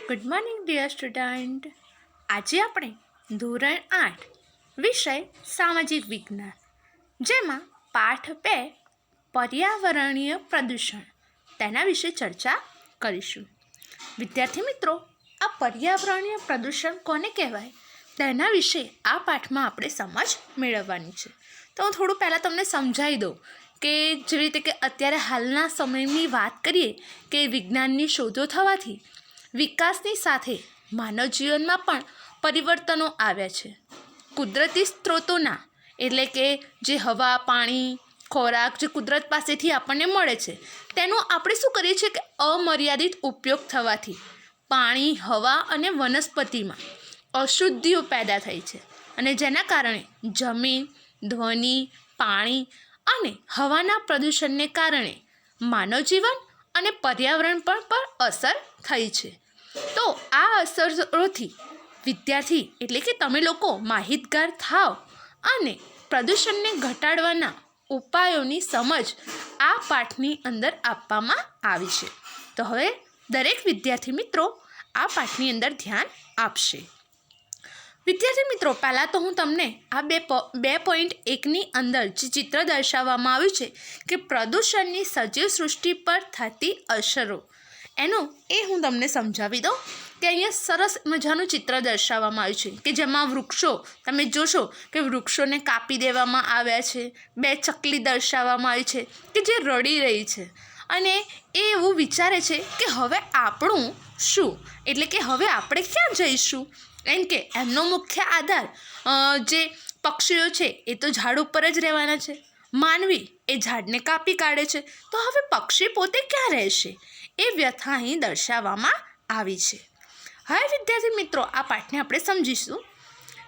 Good morning dear student. આજે આપણે ધોરણ 8 વિષય સામાજિક વિજ્ઞાન, જેમાં પાઠ 2 પર્યાવરણીય પ્રદૂષણ તેના વિશે ચર્ચા કરીશું. વિદ્યાર્થી મિત્રો, આ પર્યાવરણીય પ્રદૂષણ કોને કહેવાય તેના વિશે આ પાઠમાં આપણે સમજ મેળવવાની છે. તો હું થોડું પહેલાં તમને સમજાવી દઉં કે જેવી રીતે કે અત્યારે હાલના સમયની વાત કરીએ કે વિજ્ઞાનની શોધો થવાથી વિકાસની સાથે માનવ જીવનમાં પણ પરિવર્તનો આવ્યા છે. કુદરતી સ્ત્રોતોના એટલે કે જે હવા, પાણી, ખોરાક જે કુદરત પાસેથી આપણને મળે છે તેનો આપણે શું કરીએ છીએ કે અમર્યાદિત ઉપયોગ થવાથી પાણી, હવા અને વનસ્પતિમાં અશુદ્ધિઓ પેદા થઈ છે અને જેના કારણે જમીન, ધ્વનિ, પાણી અને હવાના પ્રદૂષણને કારણે માનવ જીવન અને પર્યાવરણ પર અસર થઈ છે. તો આ અસરોથી વિદ્યાર્થી એટલે કે તમે લોકો માહિતગાર થાવ અને પ્રદૂષણને ઘટાડવાના ઉપાયોની સમજ આ પાઠની અંદર આપવામાં આવી છે. તો હવે દરેક વિદ્યાર્થી મિત્રો આ પાઠની અંદર ધ્યાન આપશે. વિદ્યાર્થી મિત્રો, પહેલાં તો હું તમને આ 2.1ની અંદર જે ચિત્ર દર્શાવવામાં આવ્યું છે કે પ્રદૂષણની સજીવ સૃષ્ટિ પર થતી અસરો હું તમને સમજાવી દઉં કે અહીંયા સરસ મજાનું ચિત્ર દર્શાવવામાં આવ્યું છે કે જેમાં વૃક્ષો તમે જોશો કે વૃક્ષોને કાપી દેવામાં આવ્યા છે. 2 ચકલી દર્શાવવામાં આવી છે કે જે રડી રહી છે અને એ એવું વિચારે છે કે હવે આપણું શું, એટલે કે હવે આપણે ક્યાં જઈશું. એમ કે એમનો મુખ્ય આધાર જે પક્ષીઓ છે એ તો ઝાડ ઉપર જ રહેવાના છે, માનવી એ ઝાડને કાપી કાઢે છે, તો હવે પક્ષી પોતે ક્યાં રહેશે એ વ્યથા અહીં દર્શાવવામાં આવી છે. હવે વિદ્યાર્થી મિત્રો, આ પાઠને આપણે સમજીશું.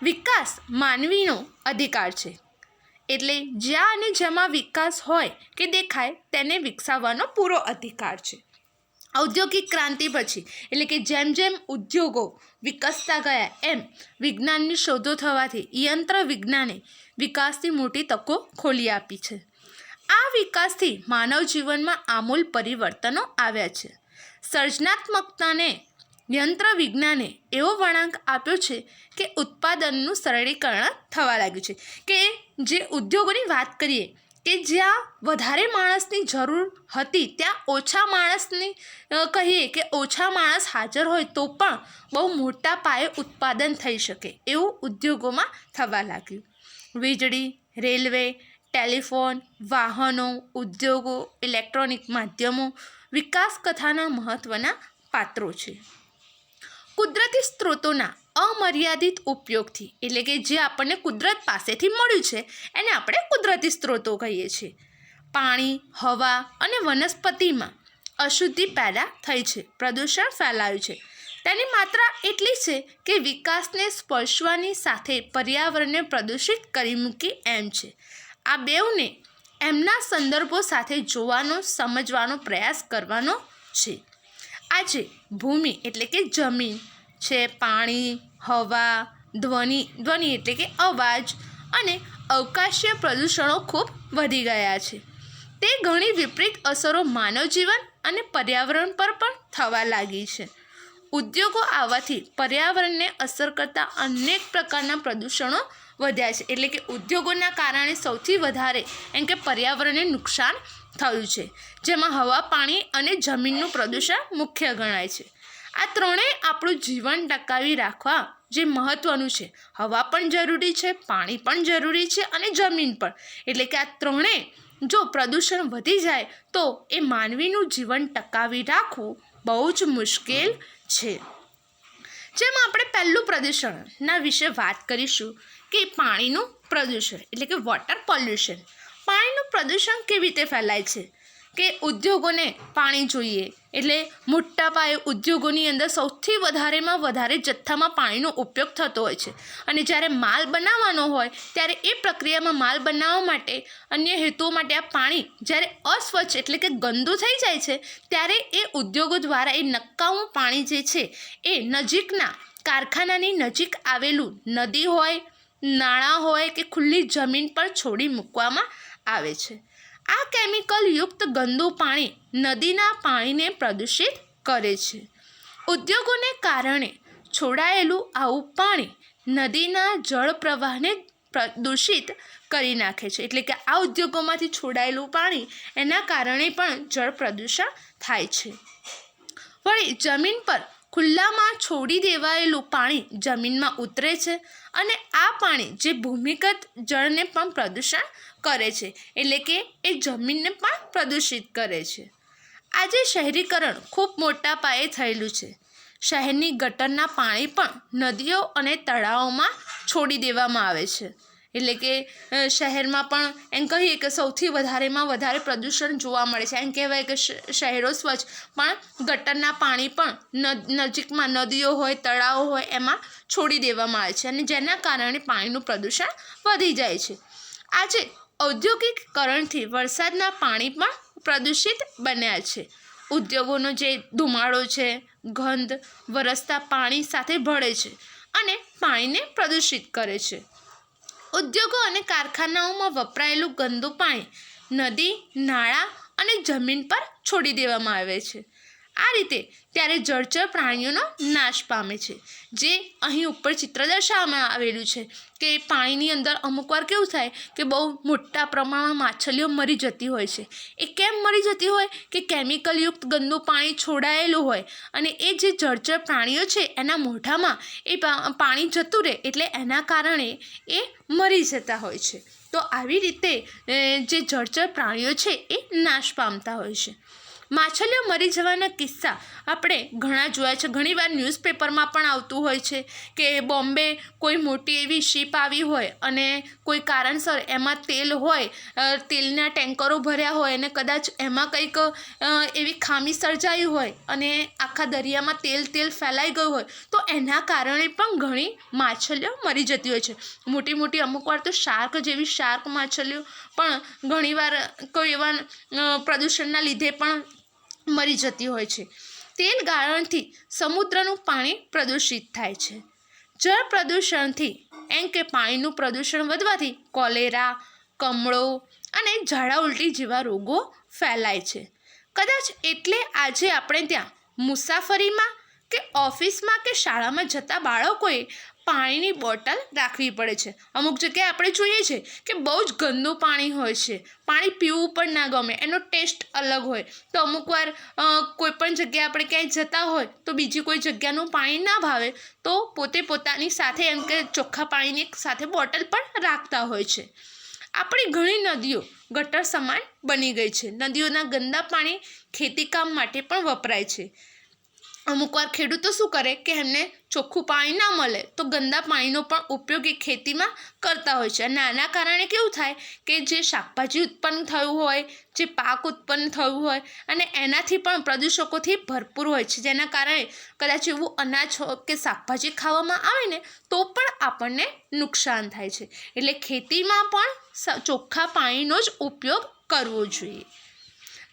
વિકાસ માનવીનો અધિકાર છે, એટલે જ્યાં અને જેમાં વિકાસ હોય કે દેખાય તેને વિકસાવવાનો પૂરો અધિકાર છે. ઔદ્યોગિક ક્રાંતિ પછી એટલે કે જેમ જેમ ઉદ્યોગો વિકસતા ગયા એમ વિજ્ઞાનની શોધો થવાથી યંત્ર વિજ્ઞાને વિકાસની મોટી તકો ખોલી આપી છે. આ વિકાસથી માનવ જીવનમાં આમૂલ પરિવર્તનો આવ્યા છે. સર્જનાત્મકતાને યંત્ર વિજ્ઞાને એવો વળાંક આપ્યો છે કે ઉત્પાદનનું સરળીકરણ થવા લાગ્યું છે. કે જે ઉદ્યોગોની વાત કરીએ કે જ્યાં વધારે માણસની જરૂર હતી ત્યાં ઓછા માણસની કહીએ કે ઓછા માણસ હાજર હોય તો પણ બહુ મોટા પાયે ઉત્પાદન થઈ શકે એવું ઉદ્યોગોમાં થવા લાગ્યું. વીજળી, રેલવે, ટેલિફોન, વાહનો, ઉદ્યોગો, ઇલેક્ટ્રોનિક માધ્યમો વિકાસ કથાના મહત્ત્વના પાત્રો છે. કુદરતી સ્ત્રોતોના અમર્યાદિત ઉપયોગથી એટલે કે જે આપણને કુદરત પાસેથી મળ્યું છે એને આપણે કુદરતી સ્ત્રોતો કહીએ છીએ. પાણી, હવા અને વનસ્પતિમાં અશુદ્ધિ પેદા થઈ છે, પ્રદૂષણ ફેલાયું છે. તેની માત્રા એટલી છે કે વિકાસને સ્પર્શવાની સાથે પર્યાવરણને પ્રદૂષિત કરી મૂકી એમ છે. આ બેઉને એમના સંદર્ભો સાથે જોવાનો, સમજવાનો પ્રયાસ કરવાનો છે. આજે ભૂમિ એટલે કે જમીન છે, પાણી, હવા, ધ્વનિ એટલે કે અવાજ અને અવકાશીય પ્રદૂષણો ખૂબ વધી ગયા છે. તે ઘણી વિપરીત અસરો માનવ જીવન અને પર્યાવરણ પર પણ થવા લાગી છે. ઉદ્યોગો આવવાથી પર્યાવરણને અસર કરતા અનેક પ્રકારના પ્રદૂષણો વધ્યા છે. એટલે કે ઉદ્યોગોના કારણે સૌથી વધારે એમ કે પર્યાવરણને નુકસાન થયું છે, જેમાં હવા, પાણી અને જમીનનું પ્રદૂષણ મુખ્ય ગણાય છે. આ ત્રણેય આપણું જીવન ટકાવી રાખવા જે મહત્ત્વનું છે. હવા પણ જરૂરી છે, પાણી પણ જરૂરી છે અને જમીન પણ. એટલે કે આ ત્રણેય જો પ્રદૂષણ વધી જાય તો એ માનવીનું જીવન ટકાવી રાખવું બહુ જ મુશ્કેલ છે. જેમાં આપણે પહેલું પ્રદૂષણના વિશે વાત કરીશું કે પાણીનું પ્રદૂષણ એટલે કે વોટર પોલ્યુશન. પાણીનું પ્રદૂષણ કેવી રીતે ફેલાય છે કે ઉદ્યોગોને પાણી જોઈએ એટલે મોટા પાયે ઉદ્યોગોની અંદર સૌથી વધારેમાં વધારે જથ્થામાં પાણીનો ઉપયોગ થતો હોય છે અને જ્યારે માલ બનાવવાનો હોય ત્યારે એ પ્રક્રિયામાં માલ બનાવવા માટે અન્ય હેતુઓ માટે આ પાણી જ્યારે અસ્વચ્છ એટલે કે ગંદુ થઈ જાય છે ત્યારે એ ઉદ્યોગો દ્વારા એ નકામું પાણી જે છે એ નજીકના કારખાનાની નજીક આવેલું નદી હોય, નાણાં હોય કે ખુલ્લી જમીન પર છોડી મૂકવામાં આવે છે. આ કેમિકલ યુક્ત ગંદુ પાણી નદીના પાણીને પ્રદૂષિત કરે છે. ઉદ્યોગોને કારણે છોડાયેલું આવું પાણી નદીના જળ પ્રવાહને દૂષિત કરી નાખે છે. એટલે કે આ ઉદ્યોગોમાંથી છોડાયેલું પાણી એના કારણે પણ જળ પ્રદૂષણ થાય છે. વળી જમીન પર ખુલ્લામાં છોડી દેવાયેલું પાણી જમીનમાં ઉતરે છે અને આ પાણી જે ભૂમિગત જળને પણ પ્રદૂષણ કરે છે. એટલે કે એ જમીનને પણ પ્રદૂષિત કરે છે. આજે શહેરીકરણ ખૂબ મોટા પાયે થયેલું છે. શહેરની ગટરના પાણી પણ નદીઓ અને તળાવોમાં છોડી દેવામાં આવે છે. એટલે કે શહેરમાં પણ એમ કહીએ કે સૌથી વધારેમાં વધારે પ્રદૂષણ જોવા મળે છે. એમ કહેવાય કે શહેરો સ્વચ્છ પણ ગટરના પાણી પણ નજીકમાં નદીઓ હોય તળાવો હોય એમાં છોડી દેવામાં આવે છે અને જેના કારણે પાણીનું પ્રદૂષણ વધી જાય છે. આજે ઔદ્યોગિકરણથી વરસાદના પાણી પણ પ્રદૂષિત બન્યા છે. ઉદ્યોગોનો જે ધુમાડો છે ગંધ વરસતા પાણી સાથે ભળે છે અને પાણીને પ્રદૂષિત કરે છે. ઉદ્યોગો અને કારખાનાઓમાં વપરાયેલું ગંદુ પાણી નદી નાળા અને જમીન પર છોડી દેવામાં આવે છે. આ રીતે ત્યારે જળચર પ્રાણીઓનો નાશ પામે છે. જે અહીં ઉપર ચિત્ર દર્શાવવામાં આવેલું છે કે પાણીની અંદર અમુક વાર કેવું થાય કે બહુ મોટા પ્રમાણમાં માછલીઓ મરી જતી હોય છે. એ કેમ મરી જતી હોય કે કેમિકલયુક્ત ગંદુ પાણી છોડાયેલું હોય અને એ જે જળચર પ્રાણીઓ છે એના મોઢામાં એ પાણી જતું રહે એટલે એના કારણે એ મરી જતા હોય છે. તો આવી રીતે જે જળચર પ્રાણીઓ છે એ નાશ પામતા હોય છે. માછલીઓ મરી જવાના કિસ્સા આપણે ઘણા જોયા છે. ઘણીવાર ન્યૂઝપેપરમાં પણ આવતું હોય છે કે બોમ્બે કોઈ મોટી એવી શિપ આવી હોય અને કોઈ કારણસર એમાં તેલ હોય, તેલના ટેન્કરો ભર્યા હોય અને કદાચ એમાં કંઈક એવી ખામી સર્જાઈ હોય અને આખા દરિયામાં તેલ ફેલાઈ ગયું હોય તો એના કારણે પણ ઘણી માછલીઓ મરી જતી હોય છે. મોટી મોટી અમુક વાર તો શાર્ક માછલીઓ પણ ઘણીવાર કોઈ એવા પ્રદૂષણના લીધે પણ મરી જતી હોય છે. તેલ ગાળણથી સમુદ્રનું પાણી પ્રદૂષિત થાય છે. જળ પ્રદૂષણથી એમ કે પાણીનું પ્રદૂષણ વધવાથી કોલેરા, કમળો અને ઝાડા ઉલટી જેવા રોગો ફેલાય છે. કદાચ એટલે આજે આપણે ત્યાં મુસાફરીમાં કે ઓફિસમાં કે શાળામાં જતા બાળકોએ પાણીની બોટલ રાખવી પડે છે. અમુક જગ્યાએ આપણે જોઈએ છે કે બહુ જ ગંદુ પાણી હોય છે. પાણી પીવું પણ ના ગમે, એનો ટેસ્ટ અલગ હોય. તો અમુક વાર કોઈ પણ જગ્યાએ આપણે ક્યાંય જતા હોય તો બીજી કોઈ જગ્યાનું પાણી ના ભાવે તો પોતે પોતાની સાથે એમ કે ચોખ્ખા પાણીની સાથે બોટલ પણ રાખતા હોય છે. આપણી ઘણી નદીઓ ગટર સમાન બની ગઈ છે. નદીઓના ગંદા પાણી ખેતીકામ માટે પણ વપરાય છે. અમુક વાર ખેડૂતો શું કરે કે એમને ચોખ્ખું પાણી ના મળે તો ગંદા પાણીનો પણ ઉપયોગ એ ખેતીમાં કરતા હોય છે. અને આના કારણે કેવું થાય કે જે શાકભાજી ઉત્પન્ન થયું હોય, જે પાક ઉત્પન્ન થયું હોય અને એનાથી પણ પ્રદૂષકોથી ભરપૂર હોય છે. જેના કારણે કદાચ એવું અનાજ કે શાકભાજી ખાવામાં આવે ને તો પણ આપણને નુકસાન થાય છે. એટલે ખેતીમાં પણ ચોખ્ખા પાણીનો જ ઉપયોગ કરવો જોઈએ.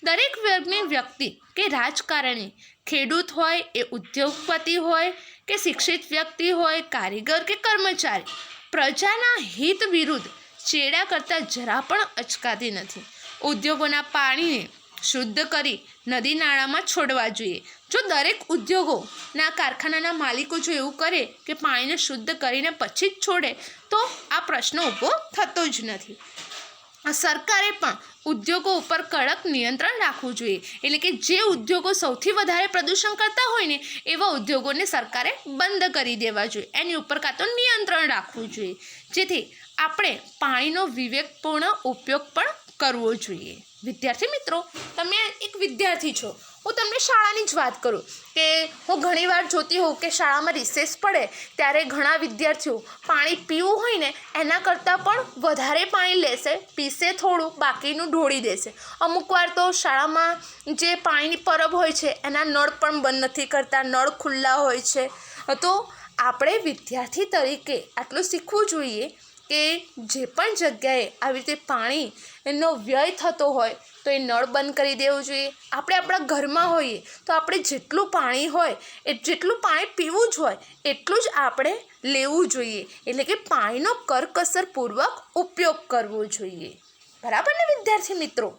દરેક વર્ગની વ્યક્તિ કે રાજકારણી, ખેડૂત હોય એ ઉદ્યોગપતિ હોય કે શિક્ષિત વ્યક્તિ હોય, કારીગર કે કર્મચારી, પ્રજાના હિત વિરુદ્ધ ચેડા કરતાં જરા પણ અચકાતી નથી. ઉદ્યોગોના પાણીને શુદ્ધ કરી નદી નાળામાં છોડવા જોઈએ. જો દરેક ઉદ્યોગોના કારખાનાના માલિકો જો એવું કરે કે પાણીને શુદ્ધ કરીને પછી જ છોડે તો આ પ્રશ્ન ઊભો થતો જ નથી. સરકારે પણ ઉદ્યોગો ઉપર કડક નિયંત્રણ રાખવું જોઈએ. એટલે કે જે ઉદ્યોગો સૌથી વધારે પ્રદૂષણ કરતા હોય ને એવા ઉદ્યોગોને સરકારે બંધ કરી દેવા જોઈએ. એની ઉપર કાં તો નિયંત્રણ રાખવું જોઈએ જેથી આપણે પાણીનો વિવેકપૂર્ણ ઉપયોગ પણ કરવો જોઈએ. વિદ્યાર્થી મિત્રો, તમે એક વિદ્યાર્થી છો. હું તમને શાળાની જ વાત કરું કે હું ઘણીવાર જોતી હોઉં કે શાળામાં રિસેસ પડે ત્યારે ઘણા વિદ્યાર્થીઓ પાણી પીવું હોય ને એના કરતાં પણ વધારે પાણી લેશે, પીશે થોડું, બાકીનું ઢોળી દેશે. અમુક વાર તો શાળામાં જે પાણીની પરબ હોય છે એના નળ પણ બંધ નથી કરતા, નળ ખુલ્લા હોય છે. તો આપણે વિદ્યાર્થી તરીકે આટલું શીખવું જોઈએ કે જે પણ જગ્યાએ આવી રીતે પાણીનો વ્યય થતો હોય તો એ નળ બંધ કરી દેવું જોઈએ. આપણે આપણા ઘરમાં હોઈએ તો આપણે જેટલું પાણી હોય જેટલું પાણી પીવું જ હોય એટલું જ આપણે લેવું જોઈએ. એટલે કે પાણીનો કરકસરપૂર્વક ઉપયોગ કરવો જોઈએ. બરાબર ને વિદ્યાર્થી મિત્રો?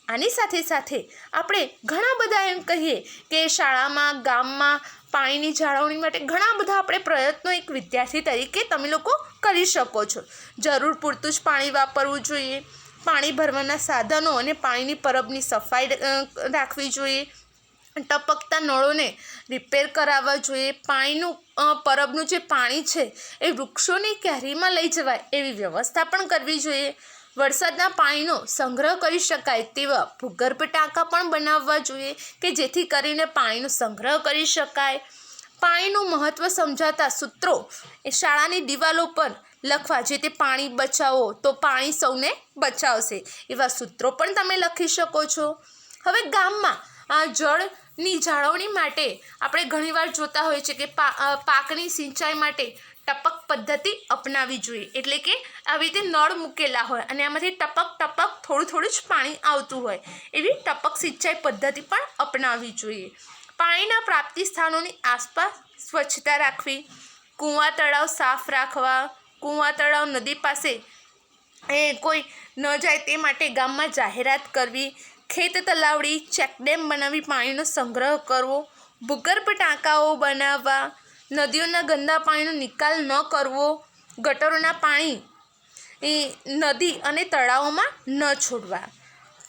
આની સાથે સાથે આપણે ઘણા બધા એમ કહીએ કે શાળામાં ગામમાં પાણીની જાળવણી માટે ઘણા બધા આપણે પ્રયત્નો એક વિદ્યાર્થી તરીકે તમે લોકો કરી શકો છો. જરૂર પૂરતું જ પાણી વાપરવું જોઈએ, પાણી ભરવાના સાધનો અને પાણીની પરબની સફાઈ રાખવી જોઈએ, ટપકતા નળોને રિપેર કરાવવા જોઈએ, પાણીનું પરબનું જે પાણી છે એ વૃક્ષોની ક્યારીમાં લઈ જવાય એવી વ્યવસ્થા પણ કરવી જોઈએ. વરસાદના પાણીનો સંગ્રહ કરી શકાય તેવા ભૂગર્ભ ટાંકા પણ બનાવવા જોઈએ કે જેથી કરીને પાણીનો સંગ્રહ કરી શકાય. પાણીનું મહત્ત્વ સમજાતા સૂત્રો એ શાળાની દિવાલો પર લખવા, જે તે પાણી બચાવો તો પાણી સૌને બચાવશે એવા સૂત્રો પણ તમે લખી શકો છો. હવે ગામમાં આ જળની જાળવણી માટે આપણે ઘણીવાર જોતા હોઈએ છીએ કે પાકની સિંચાઈ માટે ટપક પદ્ધતિ અપનાવવી જોઈએ. એટલે કે આવી રીતે નળ મૂકેલા હોય અને આમાંથી ટપક થોડું જ પાણી આવતું હોય એવી ટપક સિંચાઈ પદ્ધતિ પણ અપનાવવી જોઈએ. પાણીના પ્રાપ્તિ સ્થાનોની આસપાસ સ્વચ્છતા રાખવી, કૂવા તળાવ સાફ રાખવા, કૂવા તળાવ નદી પાસે કોઈ ન જાય તે માટે ગામમાં જાહેરાત કરવી, ખેત તલાવડી ચેકડેમ બનાવી પાણીનો સંગ્રહ કરવો, ભૂગર્ભ ટાંકાઓ બનાવવા, નદીઓના ગંદા પાણીનો નિકાલ ન કરવો, ગટરોના પાણી નદી અને તળાવોમાં ન છોડવા,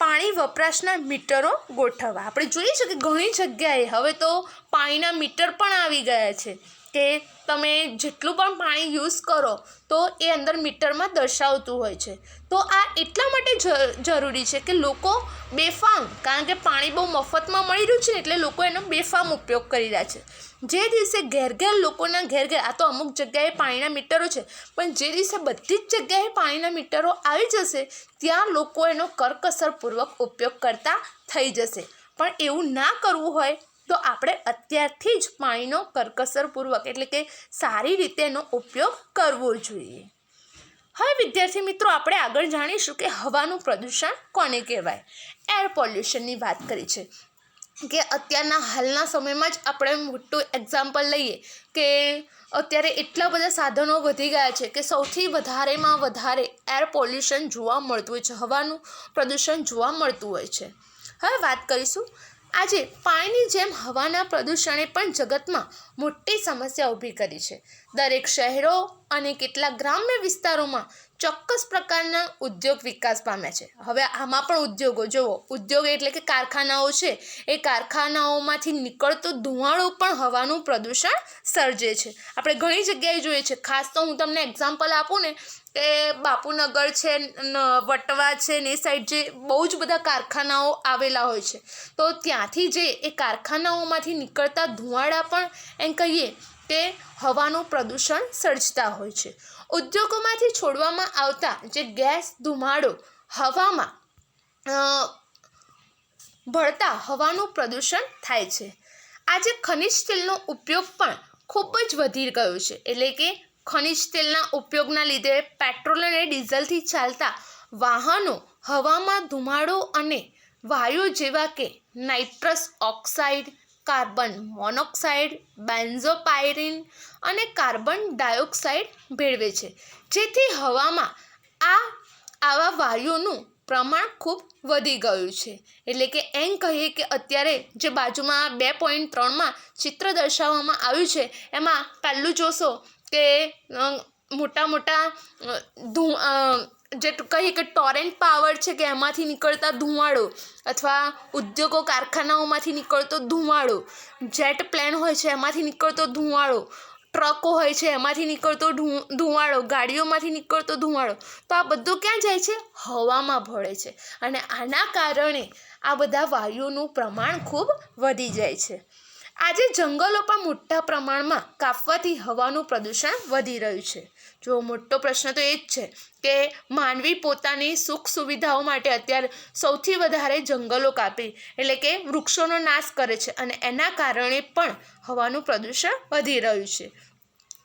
પાણી વપરાશના મીટરો ગોઠવવા. આપણે જોઈએ છે કે ઘણી જગ્યાએ હવે તો પાણીના મીટર પણ આવી ગયા છે કે તમે જેટલું પણ પાણી યુઝ કરો તો એ અંદર મીટરમાં દર્શાવતું હોય છે. તો આ એટલા માટે જરૂરી છે કે લોકો બેફામ, કારણ કે પાણી બહુ મફતમાં મળી રહ્યું છે એટલે લોકો એનો બેફામ ઉપયોગ કરી રહ્યા છે. જે દિવસે ઘેર લોકોના ઘેર આ તો અમુક જગ્યાએ પાણીના મીટરો છે, પણ જે દિવસે બધી જ જગ્યાએ પાણીના મીટરો આવી જશે ત્યાં લોકો એનો કરકસરપૂર્વક ઉપયોગ કરતા થઈ જશે. પણ એવું ના કરવું હોય તો આપણે અત્યારથી જ પાણીનો કરકસરપૂર્વક એટલે કે સારી રીતે એનો ઉપયોગ કરવો જોઈએ. હવે વિદ્યાર્થી મિત્રો, આપણે આગળ જાણીશું કે હવાનું પ્રદૂષણ કોને કહેવાય. એર પોલ્યુશનની વાત કરી છે કે અત્યારના હાલના સમયમાં જ આપણે મોટું એક્ઝામ્પલ લઈએ કે અત્યારે એટલા બધા સાધનો વધી ગયા છે કે સૌથી વધારેમાં વધારે એર પોલ્યુશન જોવા મળતું હોય છે, હવાનું પ્રદૂષણ જોવા મળતું હોય છે. હવે વાત કરીશું, આજે પાણીની જેમ હવાના પ્રદૂષણે પણ જગતમાં મોટી સમસ્યા ઊભી કરી છે. દરેક શહેરો અને કેટલાક ગ્રામ્ય વિસ્તારોમાં ચોક્કસ પ્રકારના ઉદ્યોગ વિકાસ પામ્યા છે. હવે આમાં પણ ઉદ્યોગો જુઓ, ઉદ્યોગ એટલે કે કારખાનાઓ છે, એ કારખાનાઓમાંથી નીકળતો ધુમાડો પણ હવાનું પ્રદૂષણ સર્જે છે. આપણે ઘણી જગ્યાએ જોઈએ છે, ખાસ તો હું તમને એક્ઝામ્પલ આપું ને કે બાપુનગર છે, વટવા છે ને એ સાઈડ જે બહુ જ બધા કારખાનાઓ આવેલા હોય છે, તો ત્યાંથી જે એ કારખાનાઓમાંથી નીકળતા ધુમાડા પણ એમ કહીએ કે હવાનું પ્રદૂષણ સર્જતા હોય છે. ઉદ્યોગોમાંથી છોડવામાં આવતા જે ગેસ ધુમાડો હવામાં ભળતા હવાનું પ્રદૂષણ થાય છે. આજે ખનિજ તેલનો ઉપયોગ પણ ખૂબ જ વધી ગયો છે. એટલે કે ખનિજ તેલના ઉપયોગના લીધે પેટ્રોલ અને ડીઝલથી ચાલતા વાહનો હવામાં ધુમાડો અને વાયુ જેવા કે નાઇટ્રસ ઓક્સાઇડ, કાર્બન મોનોક્સાઇડ, બેન્ઝોપાયરીન અને કાર્બન ડાયોક્સાઇડ ભેળવે છે, જેથી હવામાં આવા વાયુઓનું પ્રમાણ ખૂબ વધી ગયું છે. એટલે કે એમ કહીએ કે અત્યારે જે બાજુમાં 2.3માં ચિત્ર દર્શાવવામાં આવ્યું છે એમાં પહેલું જોશો કે મોટા જે કહીએ કે ટોરેન્ટ પાવર છે કે એમાંથી નીકળતા ધુમાડો અથવા ઉદ્યોગો કારખાનાઓમાંથી નીકળતો ધુમાડો, જેટ પ્લેન હોય છે એમાંથી નીકળતો ધુમાડો, ટ્રકો હોય છે એમાંથી નીકળતો ધુમાડો, ગાડીઓમાંથી નીકળતો ધુમાડો, તો આ બધું ક્યાં જાય છે? હવામાં ભળે છે. અને આના કારણે આ બધા વાયુઓનું પ્રમાણ ખૂબ વધી જાય છે. આજે જંગલો પણ મોટા પ્રમાણમાં કાપવાથી હવાનું પ્રદૂષણ વધી રહ્યું છે. જો મોટો પ્રશ્ન તો એ જ છે કે માનવી પોતાની સુખ સુવિધાઓ માટે અત્યારે સૌથી વધારે જંગલો કાપી એટલે કે વૃક્ષોનો નાશ કરે છે અને એના કારણે પણ હવાનું પ્રદૂષણ વધી રહ્યું છે.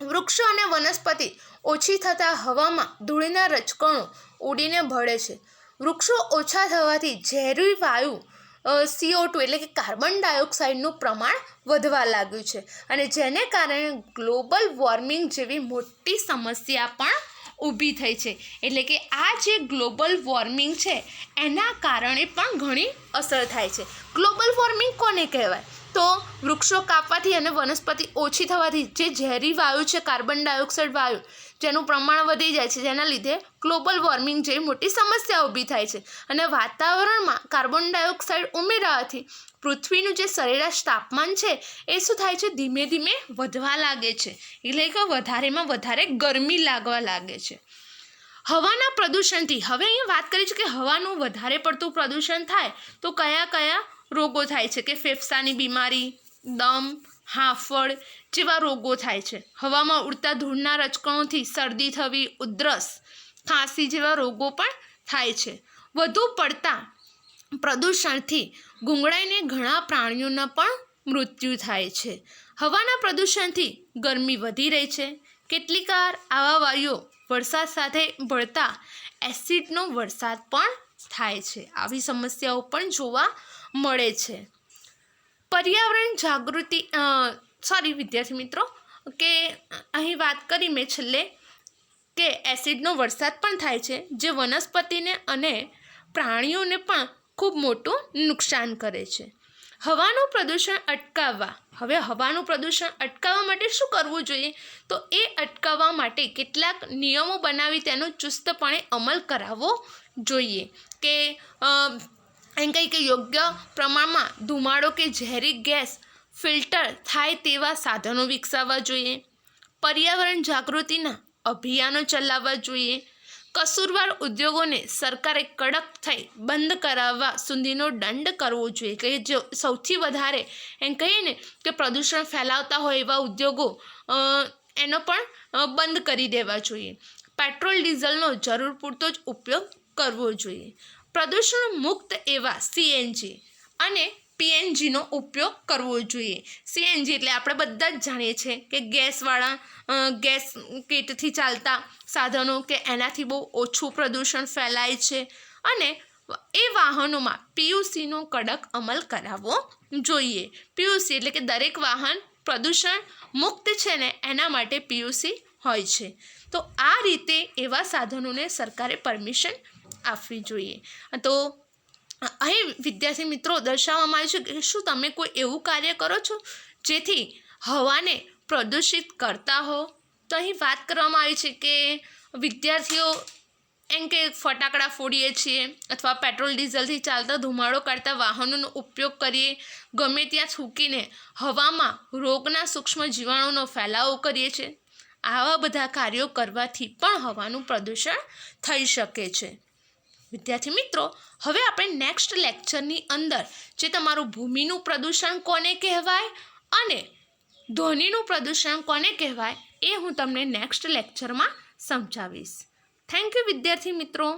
વૃક્ષો અને વનસ્પતિ ઓછી થતાં હવામાં ધૂળના રજકણો ઉડીને ભળે છે. વૃક્ષો ઓછા થવાથી ઝેરી વાયુ CO2 એટલે કે કાર્બન ડાયોક્સાઇડનું પ્રમાણ વધવા લાગ્યું છે અને જેને કારણે ગ્લોબલ વોર્મિંગ જેવી મોટી સમસ્યા પણ ઊભી થઈ છે. એટલે કે આ જે ગ્લોબલ વોર્મિંગ છે એના કારણે પણ ઘણી અસર થાય છે. ગ્લોબલ વોર્મિંગ કોને કહેવાય? તો વૃક્ષો કાપવાથી અને વનસ્પતિ ઓછી થવાથી જે ઝેરી વાયુ છે, કાર્બન ડાયોક્સાઇડ વાયુ, જેનું પ્રમાણ વધી જાય છે, જેના લીધે ગ્લોબલ વોર્મિંગ જેવી મોટી સમસ્યા ઊભી થાય છે. અને વાતાવરણમાં કાર્બન ડાયોક્સાઇડ ઉમેરાવાથી પૃથ્વીનું જે સરેરાશ તાપમાન છે એ શું થાય છે? ધીમે ધીમે વધવા લાગે છે. એટલે કે વધારેમાં વધારે ગરમી લાગવા લાગે છે. હવાના પ્રદૂષણથી હવે અહીંયા વાત કરી છે કે હવાનું વધારે પડતું પ્રદૂષણ થાય તો કયા કયા રોગો થાય છે? કે ફેફસાની બીમારી, દમ, હાંફળ જેવા રોગો થાય છે. હવામાં ઉડતા ધૂળના રજકણોથી શરદી થવી, ઉધરસ, ખાંસી જેવા રોગો પણ થાય છે. વધુ પડતા પ્રદૂષણથી ગુંગળાઈને ઘણા પ્રાણીઓના પણ મૃત્યુ થાય છે. હવાના પ્રદૂષણથી ગરમી વધી રહી છે. કેટલીકવાર આવા વાયુઓ વરસાદ સાથે ભળતા એસિડનો વરસાદ પણ થાય છે. આવી સમસ્યાઓ પણ જોવા મળે છે. પર્યાવરણ જાગૃતિ વિદ્યાર્થી મિત્રો, કે અહીં વાત કરી મેં છેલ્લે કે એસિડનો વરસાદ પણ થાય છે, જે વનસ્પતિને અને પ્રાણીઓને પણ ખૂબ મોટું નુકસાન કરે છે. હવાનું પ્રદૂષણ અટકાવવા, હવે હવાનું પ્રદૂષણ અટકાવવા માટે શું કરવું જોઈએ? તો એ અટકાવવા માટે કેટલાક નિયમો બનાવી તેનો ચુસ્તપણે અમલ કરાવવો જોઈએ. કે એમ કંઈ કે યોગ્ય પ્રમાણમાં ધુમાડો કે ઝેરી ગેસ ફિલ્ટર થાય તેવા સાધનો વિકસાવવા જોઈએ. પર્યાવરણ જાગૃતિના અભિયાનો ચલાવવા જોઈએ. કસૂરવાર ઉદ્યોગોને સરકારે કડક થઈ બંધ કરાવવા સુધીનો દંડ કરવો જોઈએ. કે જો સૌથી વધારે એમ કહીએ ને કે પ્રદૂષણ ફેલાવતા હોય એવા ઉદ્યોગો એનો પણ બંધ કરી દેવા જોઈએ. પેટ્રોલ ડીઝલનો જરૂર પૂરતો જ ઉપયોગ કરવો જોઈએ. પ્રદૂષણ મુક્ત એવા સીએનજી અને પીએનજીનો ઉપયોગ કરવો જોઈએ. સીએનજી એટલે આપણે બધા જ જાણીએ છીએ કે ગેસ કીટથી ચાલતા સાધનો, કે એનાથી બહુ ઓછું પ્રદૂષણ ફેલાય છે. અને એ વાહનોમાં પીયુસીનો કડક અમલ કરાવવો જોઈએ. પીયુસી એટલે કે દરેક વાહન પ્રદૂષણ મુક્ત છે ને એના માટે પીયુસી હોય છે. તો આ રીતે એવા સાધનોને સરકારે પરમિશન આપવી જોઈએ. તો અહીં વિદ્યાર્થી મિત્રો દર્શાવવામાં આવ્યું છે કે શું તમે કોઈ એવું કાર્ય કરો છો જેથી હવાને પ્રદૂષિત કરતા હો? તો અહીં વાત કરવામાં આવી છે કે વિદ્યાર્થીઓ એમ કે ફટાકડા ફોડીએ છીએ અથવા પેટ્રોલ ડીઝલથી ચાલતા ધુમાડો કાઢતા વાહનોનો ઉપયોગ કરીએ, ગમે ત્યાં થૂકીને હવામાં રોગના સૂક્ષ્મ જીવાણુનો ફેલાવો કરીએ છીએ. આવા બધા કાર્યો કરવાથી પણ હવાનું પ્રદૂષણ થઈ શકે છે. વિદ્યાર્થી મિત્રો, હવે આપણે નેક્સ્ટ લેક્ચરની અંદર જે તમારું ભૂમિનું પ્રદૂષણ કોને કહેવાય અને ધ્વનિનું પ્રદૂષણ કોને કહેવાય એ હું તમને નેક્સ્ટ લેક્ચરમાં સમજાવીશ. થેન્ક યુ વિદ્યાર્થી મિત્રો.